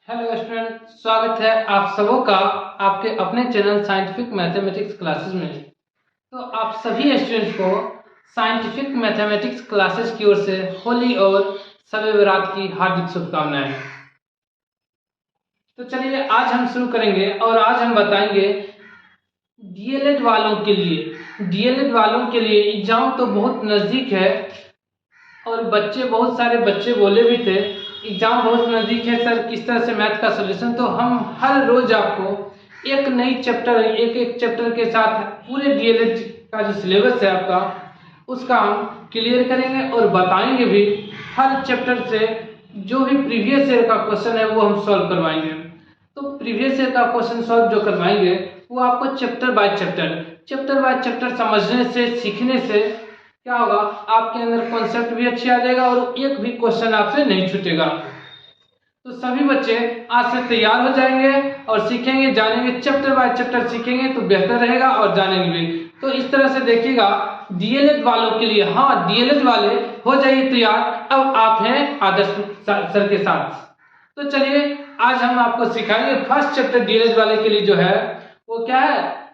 Hello student, स्वागत है आप सबों का आपके अपने चैनल साइंटिफिक मैथमेटिक्स क्लासेस में। तो आप सभी स्टूडेंट्स को साइंटिफिक मैथमेटिक्स क्लासेस की ओर से होली और शब बरात की हार्दिक शुभकामनाएं। तो चलिए आज हम शुरू करेंगे और आज हम बताएंगे डीएलएड वालों के लिए एग्जाम तो बहुत नज़दीक है और बहुत सारे बच्चे बोले भी थे एग्जाम बहुत नज़दीक है सर, किस तरह से मैथ का सॉल्यूशन। तो हम हर रोज आपको एक नई एक चैप्टर के साथ पूरे डीएलएड का जो सिलेबस है आपका उसका हम क्लियर करेंगे और बताएंगे भी। हर चैप्टर से जो भी प्रीवियस ईयर का क्वेश्चन है वो हम सॉल्व करवाएंगे। तो प्रीवियस ईयर का क्वेश्चन सॉल्व जो करवाएंगे वो आपको चैप्टर बाय चैप्टर समझने से सीखने से क्या होगा, आपके अंदर कॉन्सेप्ट भी अच्छी आ जाएगा और एक भी क्वेश्चन आपसे नहीं छूटेगा। तो सभी बच्चे आज से तैयार हो जाएंगे और सीखेंगे, जानेंगे, चैप्टर बाय चैप्टर सीखेंगे तो बेहतर रहेगा और जानेंगे भी। तो इस तरह से देखिएगा डीएलएड वालों के लिए, हाँ डीएलएड वाले हो जाइए तैयार, अब आप हैं आदर्श सर के साथ। तो चलिए आज हम आपको सिखाएंगे फर्स्ट चैप्टर डीएलएड वाले के लिए जो है वो क्या है,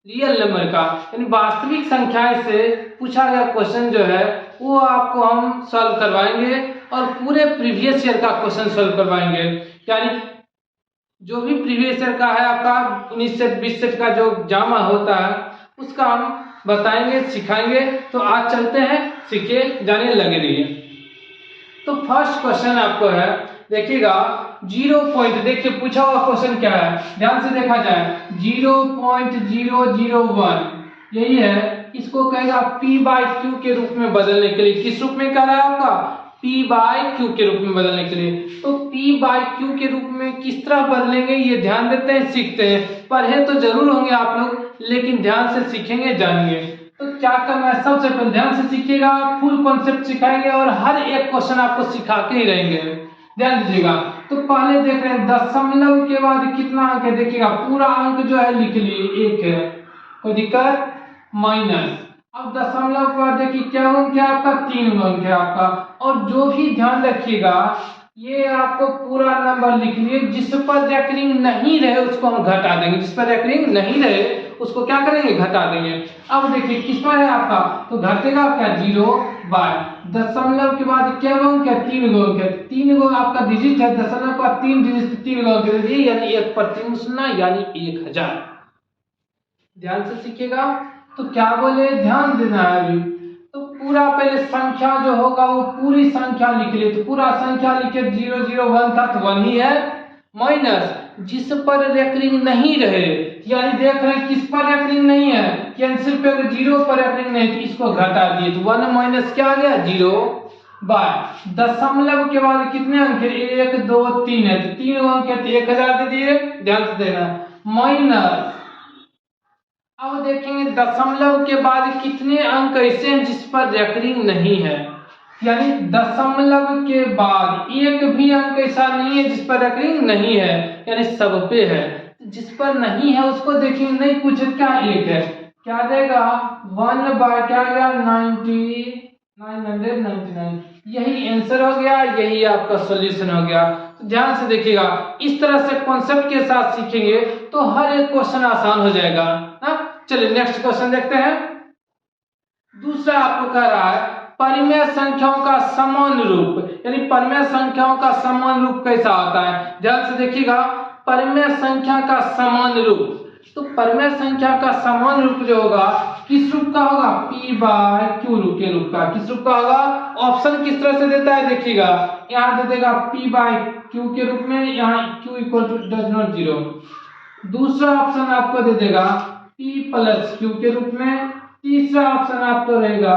रियल नंबर का यानी वास्तविक संख्याएं से पूछा गया क्वेश्चन जो है वो आपको हम सॉल्व करवाएंगे और पूरे प्रीवियस ईयर का क्वेश्चन सॉल्व करवाएंगे। यानी जो भी प्रीवियस ईयर का है आपका 19 सेट 20 सेट का जो जामा होता है उसका हम बताएंगे, सिखाएंगे। तो आज चलते हैं, सीखे, जाने लगे रहिए। तो फर्स्ट क्वेश्चन आपको है, देखिएगा 0 देखिए पूछा हुआ क्वेश्चन क्या है, ध्यान से देखा जाए 0.001 यही है। इसको कहेगा p बाई क्यू के रूप में बदलने के लिए। किस रूप में कह रहा है आपका, p बाई क्यू के रूप में बदलने के लिए। तो p बाई क्यू के रूप में किस तरह बदलेंगे ये ध्यान देते हैं, सीखते हैं। पढ़े तो जरूर होंगे आप लोग लेकिन ध्यान से सीखेंगे, जानेंगे। तो क्या करना है, सबसे पहले ध्यान से सीखिएगा, फुल कॉन्सेप्ट सिखाएंगे और हर एक क्वेश्चन आपको सिखा के ही रहेंगे, ध्यान दीजिएगा। तो पहले देख रहे हैं दशमलव के बाद कितना अंक है, देखिएगा पूरा अंक जो है लिख लिए, एक है, कोई दिक्कत, माइनस। अब दशमलव के बाद देखिए क्या अंक है आपका, 3 अंक है आपका। और जो भी ध्यान रखिएगा ये आपको पूरा नंबर लिख लिए, जिस पर रेकरिंग नहीं रहे उसको हम घटा देंगे, जिस पर रेकरिंग नहीं रहे उसको क्या करेंगे, घटा देंगे। अब देखिए किस पर है आपका, तो घटेगा क्या, 0 बाय दशमलव के बाद क्या अंक है, 3 अंक है। 3 आपका डिजिट है, दशमलव का 3 डिजिट 3 अंक है, यानी 1 पर 3 सुनना यानी 1000। ध्यान से सीखिएगा। तो क्या बोले, ध्यान देना है अभी। तो पूरा पहले संख्या जो होगा वो पूरी संख्या लिख ले। तो पूरा संख्या लिखे 001 था तो 1 ही है, माइनस जिस पर रेकरिंग नहीं रहे, यानी देख रहे हैं किस पर रेकरिंग नहीं है, यानी सिर्फ अगर 0 पर रेकरिंग नहीं तो इसको घटा दिए तो 1 माइनस क्या आ गया, 0 बाय दशमलव के बाद कितने अंक है, 1 2 3 है तो 3 अंक है तो 1000 दे दिए, ध्यान से देना, माइनस। अब देखेंगे दशमलव के बाद कितने अंक ऐसे हैं जिस पर रेकरिंग नहीं है, यानी दशमलव के बाद एक भी अंक ऐसा नहीं है जिस पर रेकरिंग नहीं है, यानी सब पे है। जिस पर नहीं है उसको देखेंगे, नहीं कुछ क्या, 1 है, क्या देगा 1 बाय क्या गया 999, यही आंसर हो गया, यही आपका सॉल्यूशन हो गया। तो ध्यान से देखिएगा, इस तरह से कॉन्सेप्ट के साथ सीखेंगे तो हर एक क्वेश्चन आसान हो जाएगा। चलिए नेक्स्ट क्वेश्चन देखते हैं। दूसरा आपको कह रहा है परिमेय संख्याओं का समान रूप, यानी परिमेय संख्याओं का समान रूप कैसा होता है, ध्यान से देखिएगा। परिमेय संख्या का समान रूप, तो परिमेय संख्या का समान रूप जो होगा किस रूप का होगा, p बाय क्यू रूप के रूप का। किस रूप का होगा, ऑप्शन किस तरह से देता है देखिएगा, यहाँ दे देगा p बाय क्यू के रूप में, यहाँ q equal to does not 0। दूसरा ऑप्शन आपको दे देगा p प्लस क्यू के रूप में। तीसरा ऑप्शन आपको रहेगा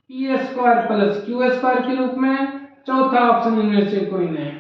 p square plus Q square के रूप में। चौथा ऑप्शन इनमें से कोई नहीं।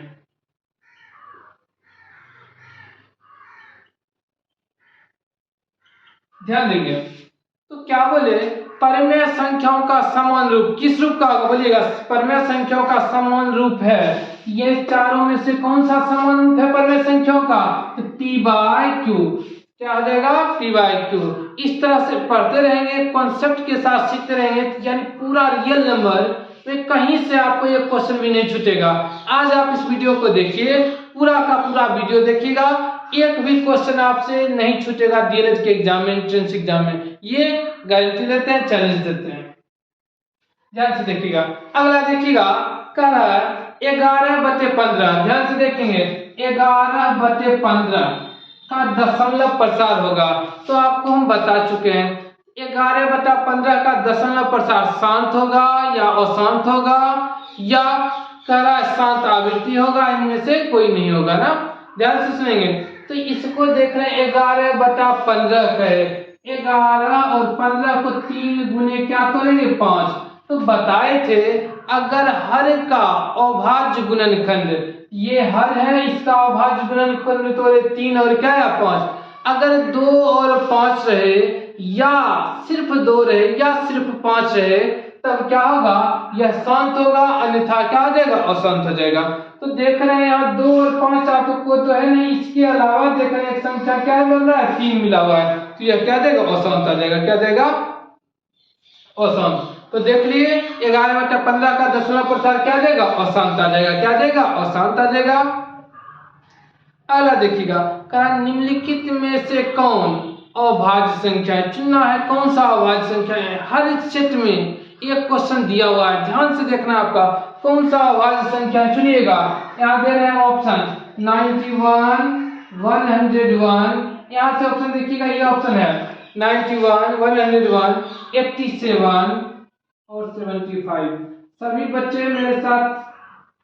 ध्यान देंगे। तो क्या बोले, परिमेय संख्याओं का समान रूप किस रूप का होगा, बोलिएगा परिमेय संख्याओं का समान रूप है, ये चारों में से कौन सा समान रूप है परिमेय संख्याओं का, तो p बाय क्यू, क्या हो जाएगा p बाय क्यू। इस तरह से पढ़ते रहेंगे, कॉन्सेप्ट के साथ सीखते रहेंगे, यानी पूरा रियल नंबर में कहीं से आपको एक क्वेश्चन भी नहीं छूटेगा। आज आप इस वीडियो को देखिए, पूरा का पूरा वीडियो देखिएगा, एक भी क्वेश्चन आपसे नहीं छूटेगा डीएलएड के एग्जाम में, एंट्रेंस एग्जाम में, ये गारंटी देते हैं, चैलेंज देते हैं। ध्यान से देखिएगा। अगला देखिएगा, कह रहा है 11/15, ध्यान से देखेंगे 11/15 का दशमलव प्रसार होगा। तो आपको हम बता चुके हैं 11/15 का दशमलव प्रसार शांत होगा या अशांत होगा, या कह रहा है शांत आवृत्ति होगा, इनमें से कोई नहीं होगा ना। ध्यान से सुनेंगे। तो इसको देख रहे हैं 11/15 है, 11 और 15 को 3 गुने क्या तोड़ेंगे 5। तो बताए थे अगर हर का अभाज्य गुणनखंड, ये हर है, इसका अभाज्य गुणनखंड तोड़े 3 और क्या है 5। अगर 2 और 5 रहे, या सिर्फ 2 रहे या सिर्फ 5 रहे, तब क्या होगा, यह शांत होगा, अन्यथा क्या हो जाएगा, अशांत हो जाएगा। तो देख रहे हैं यहाँ 2 और 5 आपको तो है नहीं, इसके अलावा देख रहे हैं एक संख्या क्या बन रहा है, 3 मिला हुआ है, तो यह क्या देगा, अशांत आ जाएगा। क्या देगा, अशांत। तो देख लिए 11/15 का दशमलव प्रसार क्या देगा, अशांत आ जाएगा। क्या देगा, अशांत आ जाएगा। अगला देखिएगा, कारण निम्नलिखित में से कौन अभाज्य संख्या है, चुनना है कौन सा अभाज्य संख्या है। हर एक सेट में एक क्वेश्चन दिया हुआ है, ध्यान से देखना आपका, कौन सा अभाज्य संख्या है चुनिएगा। यहाँ दे रहे हैं ऑप्शन 91, 101, यहाँ से ऑप्शन देखिएगा, ये ऑप्शन है 91, 101, 87 और 75। सभी बच्चे मेरे साथ,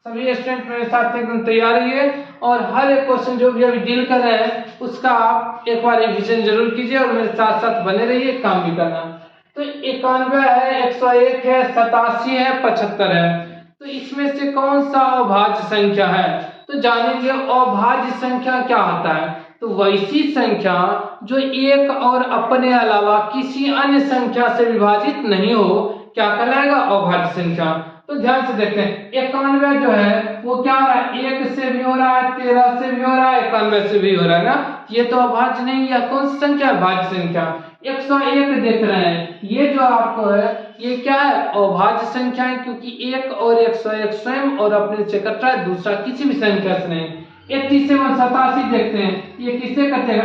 सभी स्टूडेंट मेरे साथ एकदम तैयार रहिए, और हर एक क्वेश्चन जो भी अभी डील कर रहे हैं उसका आप एक बार रिवीजन जरूर कीजिए, और मेरे साथ साथ बने रहिए, काम भी करना। तो 91 है, 101 है, 87 है, 75 है। तो इसमें से कौन सा अभाज्य संख्या है, तो जानेंगे अभाज्य संख्या क्या होता है। तो वैसी संख्या जो एक और अपने अलावा किसी अन्य संख्या से विभाजित नहीं हो, क्या कहलाएगा, अभाज्य संख्या। तो ध्यान से देखते हैं 91 जो है वो क्या हो रहा है, 1 से भी हो रहा है, 13 से भी हो रहा है, 91 से भी हो रहा है ना, ये तो अभाज्य नहीं है। कौन सी संख्या है, भाज्य संख्या। 101 देख रहे हैं, ये जो आपको है ये क्या है, अभाज्य संख्या है, क्योंकि 1 और 101 स्वयं और अपने से कट रहा है, दूसरा किसी भी संख्या से नहीं। 87 87 देखते हैं, ये किससे कटेगा,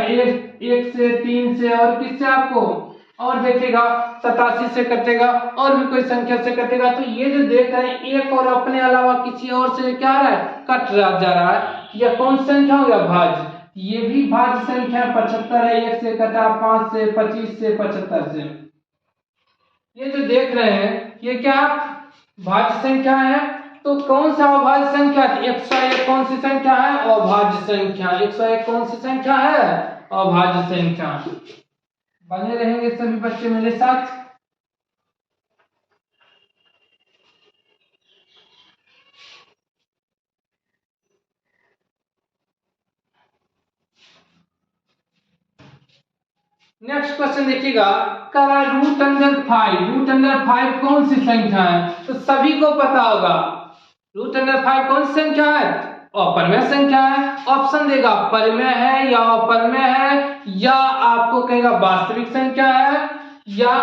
1 से, 3 से, और किससे आपको और देखेगा 87 से कटेगा, और भी कोई संख्या से कटेगा। तो ये जो देख रहे हैं एक और अपने अलावा किसी और से क्या रहा है, कट रहा जा रहा है, यह कौन संख्या हो गया, भाज्य। ये भी भाज्य संख्या 75 है, 1 से कटा, 5 से, 25 से, 75 से। ये जो देख रहे हैं ये क्या भाज्य संख्या है। तो कौन सा अभाज्य संख्या, 101 कौन सी संख्या है, अभाज्य संख्या। 101 कौन सी संख्या है, अभाज्य संख्या। बने रहेंगे सभी बच्चे मेरे साथ। नेक्स्ट क्वेश्चन देखिएगा, करा √5 कौन सी संख्या है। तो सभी को पता होगा √5 कौन सी संख्या है, अपरमेय संख्या है। ऑप्शन देगा परमेय है या अपरमेय है, या आपको कहेगा वास्तविक संख्या है, या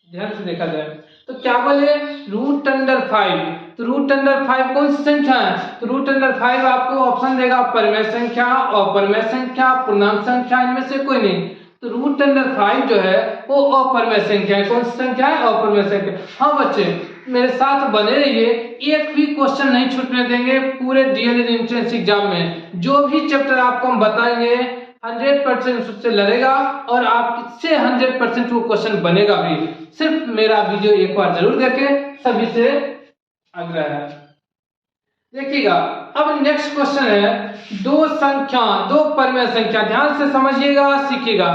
ध्यान से देखा जाए तो क्या बोले √5। तो √5 कौन सी संख्या है, तो √5 आपको ऑप्शन देगा परमेय संख्या, अपरमेय संख्या, पूर्णांक संख्या, इनमें से कोई नहीं। तो √5 जो है वो अपरमेय संख्या है। कौन सी संख्या है, अपरमेय संख्या। हाँ बच्चे मेरे साथ बने रहिए, एक भी क्वेश्चन नहीं छूटने देंगे पूरे डीएलएड एंट्रेंस एग्जाम में। जो भी चैप्टर आपको हम बताएंगे 100% उससे लड़ेगा, और आपसे 100% वो क्वेश्चन बनेगा भी। सिर्फ मेरा वीडियो एक बार जरूर देखें, सभी से आग्रह है। देखिएगा अब नेक्स्ट क्वेश्चन है, दो परमेय संख्या, ध्यान से समझिएगा, सीखिएगा।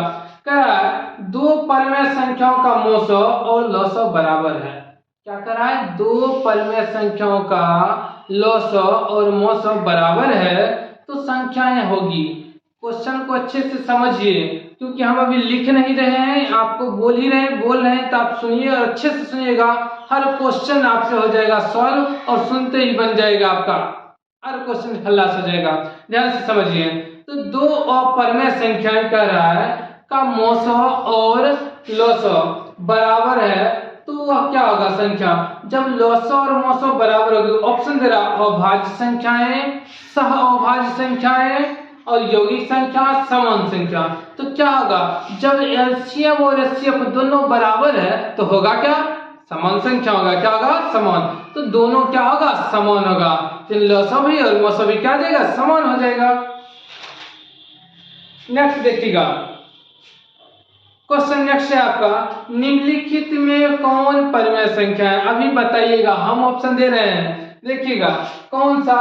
कह रहा है 2 परमेय संख्याओं का मोसो और लसो बराबर है। क्या कर रहा है, 2 परमेय संख्याओं का लसो और मोसो बराबर है, तो संख्याएं होगी। क्वेश्चन को अच्छे से समझिए, क्योंकि हम अभी लिख नहीं रहे हैं, आपको बोल रहे हैं, तो आप सुनिए और अच्छे से सुनिएगा। हर क्वेश्चन आपसे हो जाएगा सॉल्व, और सुनते ही बन जाएगा आपका हर क्वेश्चन खल्लास हो जाएगा। ध्यान से समझिए। तो 2 अपरमेय संख्याएं कह रहा है का मोसो और लोसो बराबर है, तो वह क्या होगा संख्या, जब लसो और मसो बराबर होगी, ऑप्शन दे रहा अभाज्य संख्याएं, सह अभाज्य संख्याएं और यौगिक संख्या, समान संख्या। तो क्या होगा, जब एलसीएम और एचसीएफ दोनों बराबर है तो होगा क्या, समान संख्या होगा। क्या होगा, समान। तो दोनों क्या होगा, समान होगा। तो लसो भी और मसो भी क्या देगा, समान हो जाएगा। नेक्स्ट देखिएगा, क्वेश्चन नेक्स्ट है आपका, निम्नलिखित में कौन परिमेय संख्या है, अभी बताइएगा, हम ऑप्शन दे रहे हैं। देखिएगा कौन सा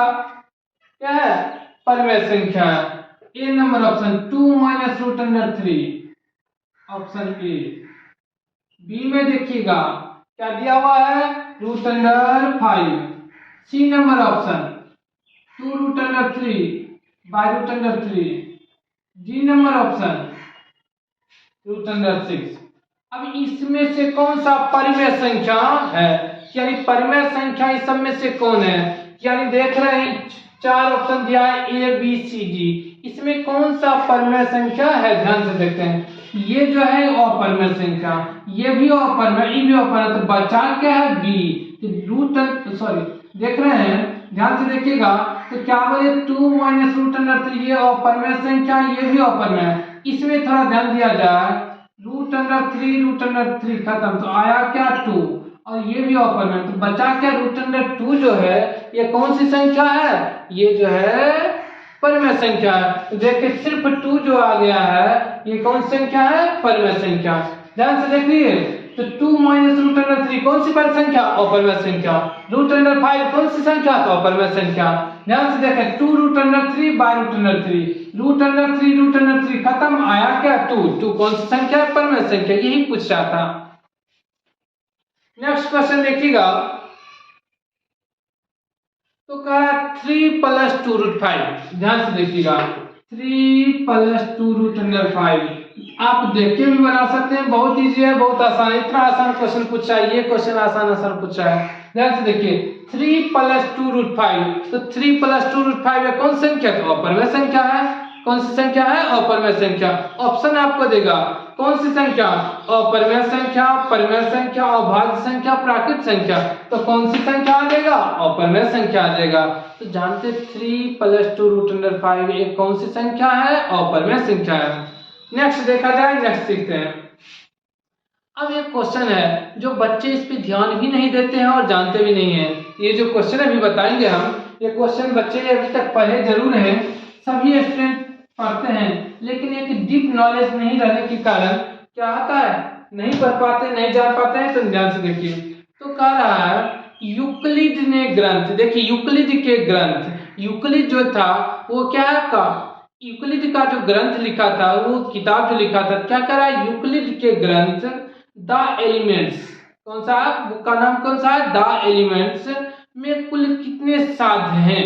क्या है, परिमेय संख्या है। A number option 2 minus root under 3, option A. B में देखिएगा क्या दिया हुआ है, root under 5। C number option 2 root under 3 by root under 3। D number option root under 6। अब इसमें से कौन सा परिमेय संख्या है, यानी परिमेय संख्या इस सब में से कौन है, यानी देख रहे हैं 4 ऑप्शन दिया है ए बी सी डी, इसमें कौन सा परिमेय संख्या है, ध्यान से देखते हैं। ये जो है अपरिमेय संख्या, ये भी अपरिमेय, ये भी अपरिमेय, तो बचा क्या है, बी। रूट सॉरी देख रहे हैं, ध्यान से देखिएगा, तो क्या बोले 2 माइनस रूट अंडर 3, ये अपरिमेय संख्या, ये भी अपरिमेय। इसमें थोड़ा ध्यान दिया जाए, रूट अंडर 3 खत्म, तो आया क्या 2, और ये भी अपरिमेय, तो बचा क्या रूट अंडर 2 जो है, ये कौन सी संख्या है, ये जो है परिमेय संख्या है। तो देखिए सिर्फ 2 जो आ गया है, ये कौन सी संख्या है, परिमेय संख्या। ध्यान से देखिए, तो 2 माइनस रूट अंडर 3 कौन सी परिमेय संख्या, अपरिमेय संख्या। रूट अंडर 5 कौन सी संख्या, तो अपरिमेय संख्या। ध्यान से देखें 2 root under 3 by root under 3, root under 3 खत्म, आया क्या 2 कौन सी संख्या है, परिमेय संख्या, यही पूछ रहा था। नेक्स्ट क्वेश्चन देखिएगा, तो कहा 3 प्लस 2 रूट 5। ध्यान से देखिएगा 3 प्लस 2 रूट अंडर 5, आप देख के भी बना सकते हैं, बहुत इजी है, बहुत आसान है। इतना आसान क्वेश्चन पूछा है, ये क्वेश्चन आसान पूछा है। ध्यान से देखिए 3 प्लस 2 रूट 5, तो 3 प्लस 2 रूट 5 है कौन संख्या, तो अपरिमेय संख्या है। कौन सी संख्या है, अपरिमेय संख्या। ऑप्शन आपको देगा कौन सी संख्या, अपरिमेय संख्या, परिमेय संख्या, अभाज्य संख्या, प्राकृत संख्या। तो कौन सी संख्या आ जाएगा, अपरिमेय संख्या आ जाएगा। तो जानते 3 प्लस 2 रूट अंडर 5 एक कौन सी संख्या है, अपरिमेय संख्या है। नेक्स्ट देखा जाए, नेक्स्ट सीखते हैं। अब एक क्वेश्चन है जो बच्चे इस पे ध्यान भी नहीं देते हैं और जानते भी नहीं है। ये जो क्वेश्चन अभी बताएंगे हम, ये क्वेश्चन बच्चे अभी तक पढ़े जरूर हैं, सभी स्टूडेंट पढ़ते हैं, लेकिन एक डीप नॉलेज नहीं रहने के कारण क्या होता है, नहीं पढ़ पाते, नहीं जान पाते हैं। तो ध्यान से देखिए, तो कह रहा है यूक्लिड ने ग्रंथ, देखिए यूक्लिड के ग्रंथ, यूक्लिड जो था वो क्या का, यूक्लिड का जो ग्रंथ लिखा था, वो किताब जो लिखा था, क्या कह रहा है, यूक्लिड के ग्रंथ द एलिमेंट्स, कौन सा बुक का नाम कौन सा है, द एलिमेंट्स में कुल कितने साध्य हैं।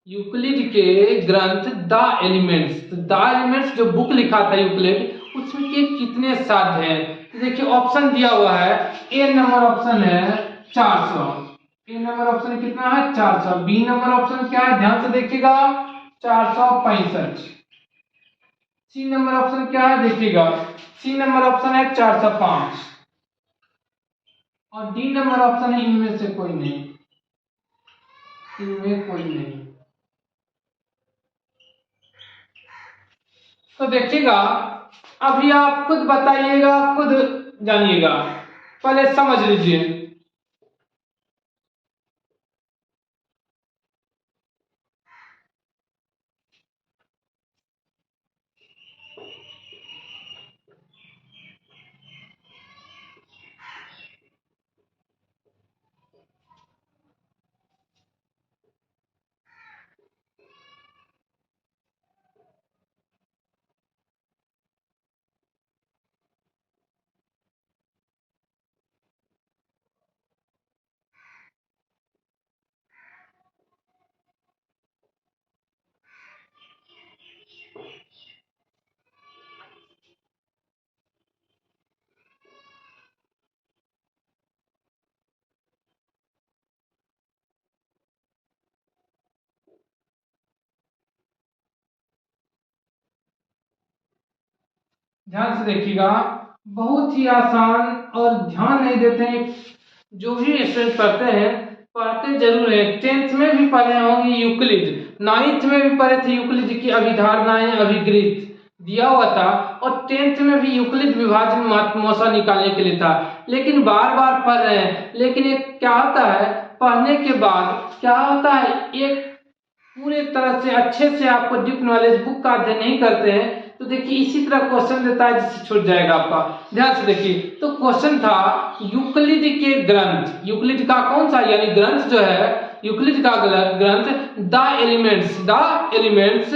यूक्लिड के ग्रंथ द एलिमेंट्स, तो द एलिमेंट्स जो बुक लिखा था यूक्लिड, उसमें के कितने साध्य हैं। तो देखिए ऑप्शन दिया हुआ है, ए नंबर ऑप्शन है 400, ए नंबर ऑप्शन कितना है 400। बी नंबर ऑप्शन क्या है, ध्यान से देखिएगा 465। सी नंबर ऑप्शन क्या है, देखिएगा सी नंबर ऑप्शन है 405, और डी नंबर ऑप्शन है इनमें से कोई नहीं, इनमें कोई नहीं। तो देखिएगा, अभी आप खुद बताइएगा, खुद जानिएगा, पहले समझ लीजिए। ध्यान से देखिएगा, बहुत ही आसान और ध्यान नहीं देते हैं। जो भी स्टूडेंट पढ़ते हैं, पढ़ते जरूर है, 10th में भी पढ़े होंगे यूक्लिड, 9th में भी पढ़े थे यूक्लिड की अभिधारणाएं अभिगृहित दिया हुआ था, और 10th में भी यूक्लिड विभाजन महत्तमौसा निकालने के लिए था। लेकिन बार बार पढ़ रहे हैं, लेकिन एक क्या होता है, पढ़ने के बाद क्या होता है, एक पूरे तरह से अच्छे से आपको डीप नॉलेज बुक का अध्ययन नहीं करते हैं, तो देखिए इसी तरह क्वेश्चन देता है जिससे छूट जाएगा आपका। ध्यान से देखिए, तो क्वेश्चन था यूक्लिड के ग्रंथ, यूक्लिड का कौन सा यानी ग्रंथ जो है, यूक्लिड का ग्रंथ द एलिमेंट्स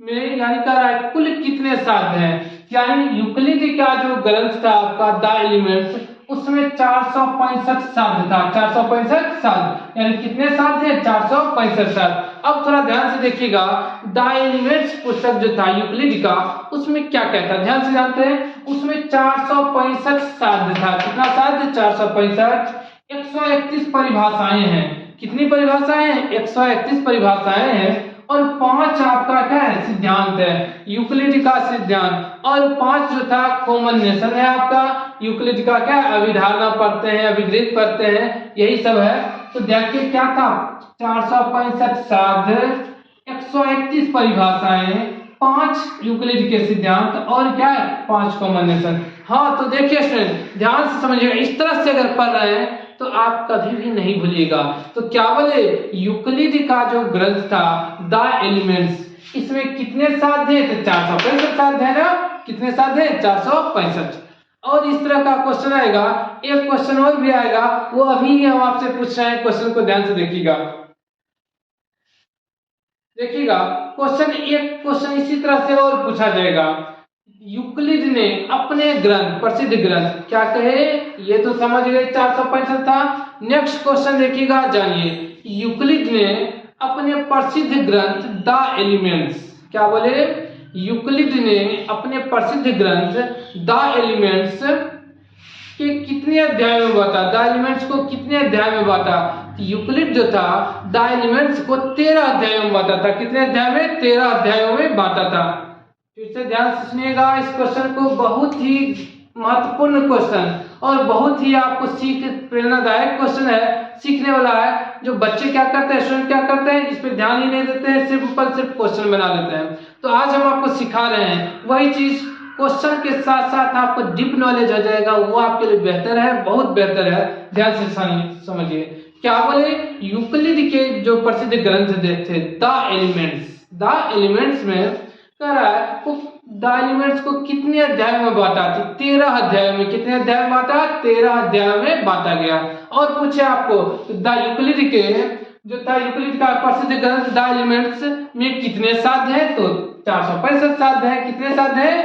में यानी कह रहा है कुल कितने साध्य हैं। यानी यूक्लिड का जो ग्रंथ था आपका द एलिमेंट्स, उसमें 465 साध्य था, 465 साध्य, यानी कितने साध्य है, 465 साध्य। अब थोड़ा ध्यान से देखिएगा, द एलिमेंट्स पुस्तक जो था यूक्लिड का, उसमें क्या कहता है, ध्यान से जानते हैं, उसमें 465 साध्य था। कितना साध्य, 465। 131 परिभाषाएं हैं। कितनी परिभाषाएं हैं, 131 परिभाषाएं हैं, और 5 आपका क्या है, सिद्धांत है यूक्लिड का सिद्धांत, और 5 जो था कॉम्बिनेशन है आपका यूक्लिड का, क्या अभिधारणा पढ़ते हैं, अभिगृहित पढ़ते हैं, यही सब है। तो देखिए क्या था, 465 साध्य, 131 परिभाषाएं, 5 यूक्लिड के सिद्धांत, और क्या है, 5 कॉम्बिनेशन। हाँ तो देखिए स्टूडेंट ध्यान से समझिएगा, इस तरह से अगर पढ़ रहे हैं तो आप कभी भी नहीं भूलिएगा। तो क्या बोले, यूक्लिड का जो ग्रंथ था द एलिमेंट्स, इसमें कितने साध्य थे, 465 साध्य है ना, कितने साध्य, 465। और इस तरह का क्वेश्चन आएगा, एक क्वेश्चन और भी आएगा, वो अभी हम आपसे पूछ रहे हैं, क्वेश्चन को ध्यान से देखिएगा। देखिएगा क्वेश्चन, एक क्वेश्चन इसी तरह से और पूछा जाएगा, यूक्लिड ने अपने ग्रंथ, प्रसिद्ध ग्रंथ, क्या कहे, ये तो समझ गए 465 था। नेक्स्ट क्वेश्चन देखिएगा, जानिए यूक्लिड ने अपने प्रसिद्ध ग्रंथ द एलिमेंट्स, क्या बोले, यूक्लिड ने अपने प्रसिद्ध ग्रंथ द एलिमेंट्स के कितने अध्याय में बांटा, द एलिमेंट्स को कितने अध्याय में बांटा। यूक्लिड जो था द एलिमेंट्स को 13 अध्यायों में बांटा था। कितने अध्याय में, 13 अध्यायों में बांटा था। फिर से ध्यान से सुनिएगा इस क्वेश्चन को, बहुत ही महत्वपूर्ण क्वेश्चन और बहुत ही आपको सीख प्रेरणादायक क्वेश्चन है, सीखने वाला है। जो बच्चे क्या करते हैं, स्टूडेंट क्या करते हैं, इस पे ध्यान ही नहीं देते हैं, सिर्फ क्वेश्चन बना लेते हैं। तो आज हम आपको सिखा रहे हैं वही चीज, क्वेश्चन के साथ साथ आपको डीप नॉलेज हो जाएगा, वो आपके लिए बेहतर है, बहुत बेहतर है। ध्यान से समझिए, क्या बोले, यूक्लिड के जो प्रसिद्ध ग्रंथ थे द एलिमेंट्स में कह रहा है, द एलिमेंट्स को कितने अध्याय में बांटा, 13 अध्याय में। कितने अध्याय में बांटा, 13 अध्याय में बांटा गया। और पूछे आपको द यूक्लिड के जो था, यूक्लिड का प्रसिद्ध ग्रंथ द एलिमेंट्स में कितने साध्य है, तो 465 साध्य है। कितने साध्य है,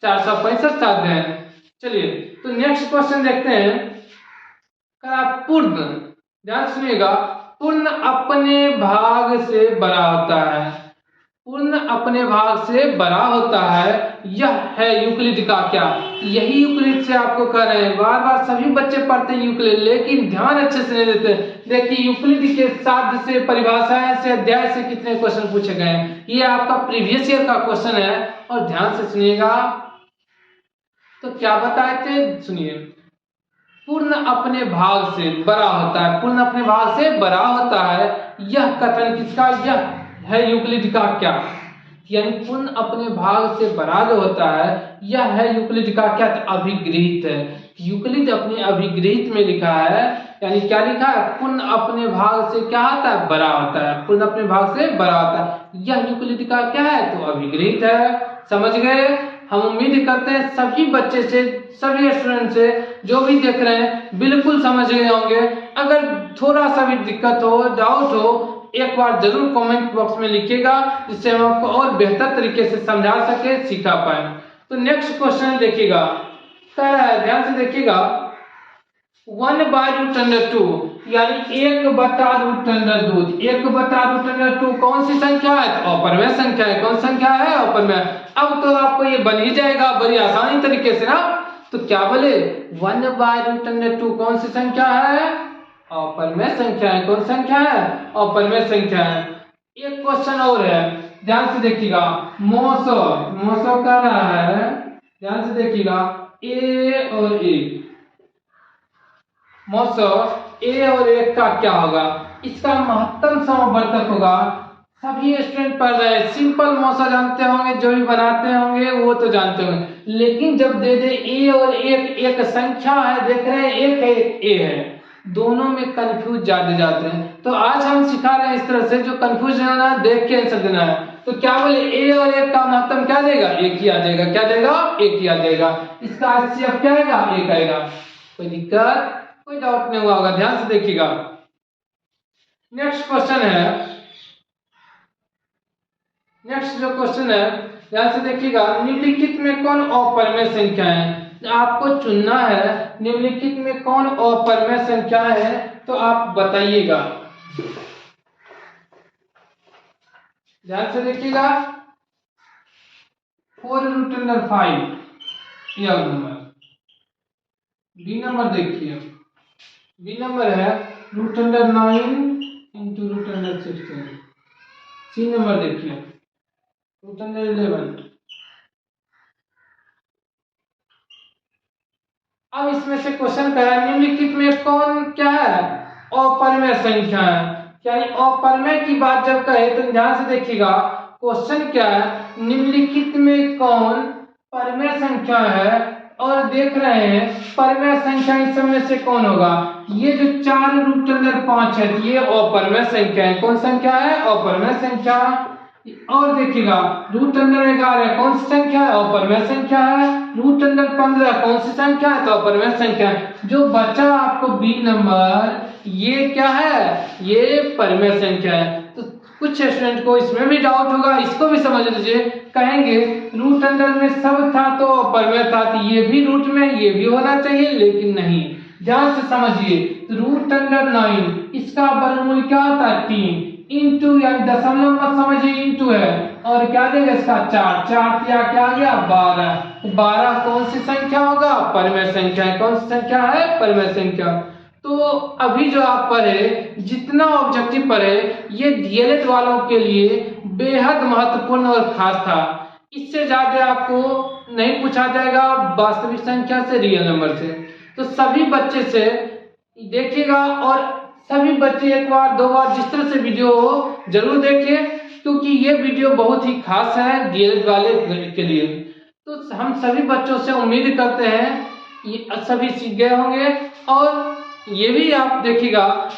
465 साध्य है। चलिए तो नेक्स्ट क्वेश्चन देखते हैं, पूर्ण, ध्यान सुनिएगा, पूर्ण अपने भाग से बड़ा होता है, पूर्ण अपने भाग से बड़ा होता है, यह है यूक्लिड का क्या, यही यूक्लिड से आपको कह रहे हैं। बार बार सभी बच्चे पढ़ते हैं यूक्लिड, लेकिन ध्यान अच्छे से नहीं देते। देखिए यूक्लिड के साध्य से, परिभाषाएं से, अध्याय से कितने क्वेश्चन पूछे गए हैं, ये आपका प्रीवियस ईयर का क्वेश्चन है, और ध्यान से सुनिएगा। तो क्या बताए थे, सुनिए, पूर्ण अपने भाग से बड़ा होता है, पूर्ण अपने भाग से बड़ा होता है, यह कथन किसका, यह है यूक्लिड का क्या, यानी पूर्ण अपने भाग से बड़ा जो होता है, यह है यूक्लिड का क्या, अभिगृहित है। यूक्लिड अपने अभिगृहित में लिखा है, यानी क्या लिखा है, पूर्ण अपने भाग से क्या होता है, बड़ा होता है, पूर्ण अपने भाग से बड़ा होता है, यह यूक्लिड का क्या है, तो अभिगृहित है। समझ गए। हम उम्मीद करते हैं सभी बच्चे से, सभी स्टूडेंट से, जो भी देख रहे हैं बिल्कुल समझ गए होंगे। अगर थोड़ा सा भी दिक्कत हो, डाउट हो, एक बार जरूर कमेंट बॉक्स में लिखिएगा, जिससे हम आपको और बेहतर तरीके से समझा सके, सिखा पाए। तो नेक्स्ट क्वेश्चन देखिएगा, कह रहा है, ध्यान से देखिएगा, 1/√2 यानी 1/√2, 1/√2 कौन सी संख्या है, तो अपरमेय संख्या है। कौन संख्या है, अपरमेय। अब तो आपको ये बन ही जाएगा बड़ी आसानी तरीके से ना। तो क्या बोले, 1/√2 कौन सी संख्या है, अपरमेय संख्या है। कौन संख्या है, अपरमेय संख्या है। एक क्वेश्चन और है, ध्यान से देखिएगा, मोसो कर रहा है, ध्यान से देखिएगा, ए और 1, मौसम ए और 1 का क्या होगा, इसका महत्तम समवर्तक होगा। सभी स्टूडेंट पढ़ रहे हैं, सिंपल मौसा जानते होंगे, जो भी बनाते होंगे वो तो जानते होंगे, लेकिन जब दे दे ए और 1 एक संख्या है, देख रहे हैं 1 है 1 ए है, दोनों में कंफ्यूज ज्यादा जाते हैं। तो आज हम सिखा रहे हैं इस तरह से, जो कंफ्यूज होना है देख के आंसर देना है। तो क्या बोले, ए और 1 का महत्तम क्या देगा, 1 ही आ जाएगा। क्या देगा, 1 ही आ जाएगा। इसका HCF क्या आएगा, 1 आएगा। कोई दिक्कत, कोई डाउट नहीं हुआ होगा, ध्यान से देखिएगा। नेक्स्ट क्वेश्चन है, नेक्स्ट जो क्वेश्चन है ध्यान से देखिएगा, निम्नलिखित में कौन अपरिमेय संख्या है। आपको चुनना है निम्नलिखित में कौन अपरिमेय संख्या है, तो आप बताइएगा। ध्यान से देखिएगा, 4√5 यह नंबर। बी नंबर देखिए, बी नंबर है √9 इंटू √16। सी नंबर देखिए √11। अब इसमें से क्वेश्चन कह रहा है निम्नलिखित में कौन क्या है, अपरिमेय संख्या है। यानी अपरिमेय की बात जब कहे तो ध्यान से देखिएगा, क्वेश्चन क्या है, निम्नलिखित में कौन परिमेय संख्या है, और देख रहे हैं परिमेय संख्या इस सब में से कौन होगा। ये जो 4√5 है ये अपरिमेय संख्या है। कौन संख्या है, अपरिमेय संख्या। और देखिएगा √11 कौन सी संख्या है, अपरिमेय संख्या है। √15 कौन सी संख्या है, तो अपरिमेय संख्या है। जो बचा आपको बी नंबर, ये क्या है, ये परिमेय संख्या है। तो कुछ स्टूडेंट को इसमें भी डाउट होगा, इसको भी समझ लीजिए। कहेंगे √अंडर में सब था तो अपरिमेय था, तो ये भी रूट में ये भी होना चाहिए, लेकिन नहीं। ध्यान से समझिए, √9 इसका वर्गमूल क्या होता है, 3 इंटू, यानी दशमलव मत समझिए, इंटू है, और क्या देगा इसका 4 क्या आ गया 12। 12 कौन सी संख्या होगा, परिमेय संख्या है। कौन सी संख्या है, परिमेय संख्या। तो अभी जो आप पढ़े, जितना ऑब्जेक्टिव पढ़े, ये डीएलएड वालों के लिए बेहद महत्वपूर्ण और खास था। इससे ज्यादा आपको नहीं पूछा जाएगा वास्तविक संख्या से, रियल नंबर से। तो सभी बच्चे से देखिएगा, और सभी बच्चे एक बार 2 बार जिस तरह से वीडियो हो जरूर देखिए, क्योंकि ये वीडियो बहुत ही खास है डीएलएड वाले के लिए। तो हम सभी बच्चों से उम्मीद करते हैं ये सभी सीख गए होंगे। और ये भी आप देखिएगा,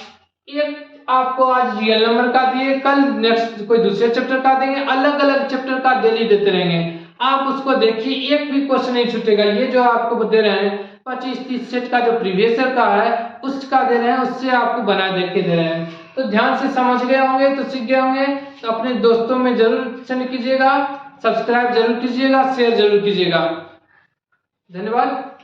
एक आपको आज रियल नंबर का दिए, कल नेक्स्ट कोई दूसरे चैप्टर का देंगे, अलग अलग चैप्टर का डेली देते रहेंगे। आप उसको देखिए, एक भी क्वेश्चन नहीं छूटेगा। ये जो आपको दे रहे हैं 25-30 सेट का जो प्रीवियस ईयर का है उसका दे रहे हैं, उससे आपको बना देख के दे रहे हैं। तो ध्यान से समझ गए होंगे, तो सीख गए होंगे। तो अपने दोस्तों में जरूर सेंड कीजिएगा, सब्सक्राइब जरूर कीजिएगा, शेयर जरूर कीजिएगा। धन्यवाद।